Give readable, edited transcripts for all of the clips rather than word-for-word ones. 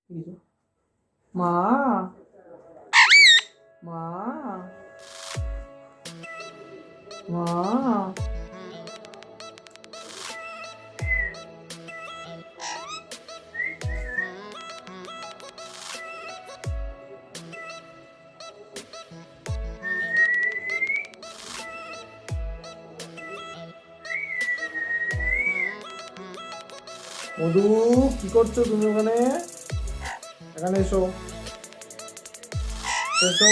মা মা মা মধু, কি করছো তুমি ওখানে? এখানে এসো এসো।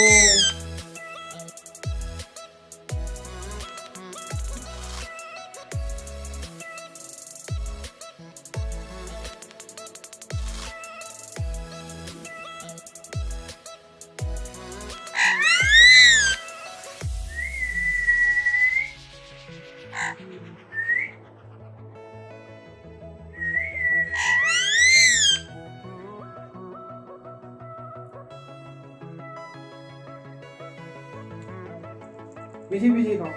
ভিজিয়ে ভিজিয়ে খাও,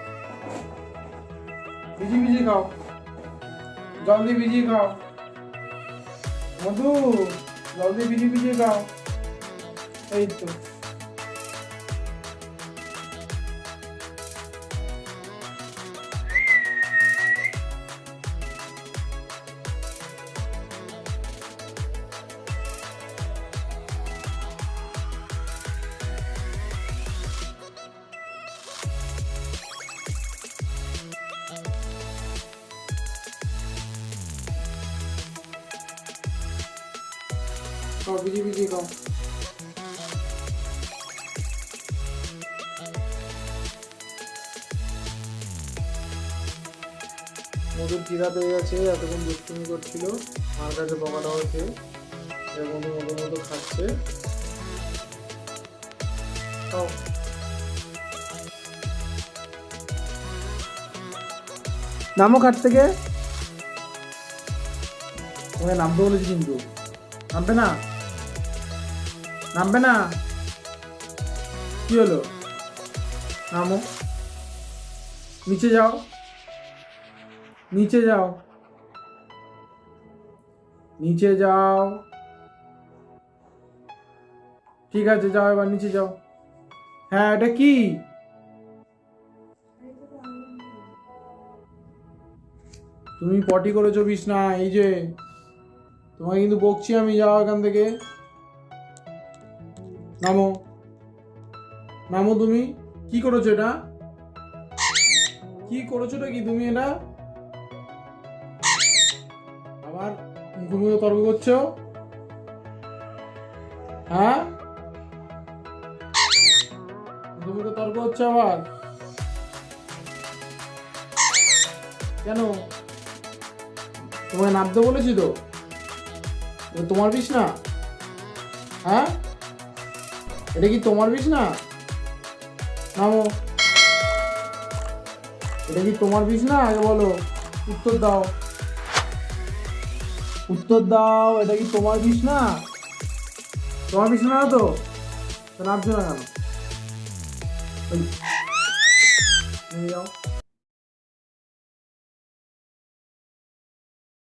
ভিজিয়ে ভিজিয়ে খাও, জল দিয়ে ভিজিয়ে খাও মধু, জল দিয়ে ভিজিয়ে ভিজিয়ে খাও। এই তো খাও, ভিজিয়ে ভিজিয়ে খাও। মধুর খিদা পেয়ে গেছে, এতক্ষণ দুষ্টুমি করছিল, মার কাছে বকাটা হয়েছে, এরকম মধু মধু খাচ্ছে। খাও। নামো খাট থেকে, তোমাকে নামতে বলেছি কিন্তু নামবে না, নামবে না। কি হলো? নামো, নিচে যাও, নিচে যাও, নিচে যাও। ঠিক আছে, যাও এবার নিচে যাও। হ্যাঁ, এটা কি? তুমি পটি করেছো বিছনা, এই যে তোমাকে কিন্তু বকছি আমি, যাও এখান থেকে। নামো, নামো। তুমি কি করেছো এটা? কি করেছোটা কি তুমি এটা? আবার মুখে তর্ক করছো? হ্যাঁ, তুমি তো তর্ক হচ্ছে আবার কেন? তোমাকে নামতে বলেছি তো, তোমার বিছনা? হ্যাঁ, এটা কি তোমার বিছনা? নামো। এটা কি তোমার বিছনা? আগে বলো, উত্তর দাও, উত্তর দাও। এটা কি তোমার বিছনা? তোমার বিছনা না তো? নামছো না কেন? যাও।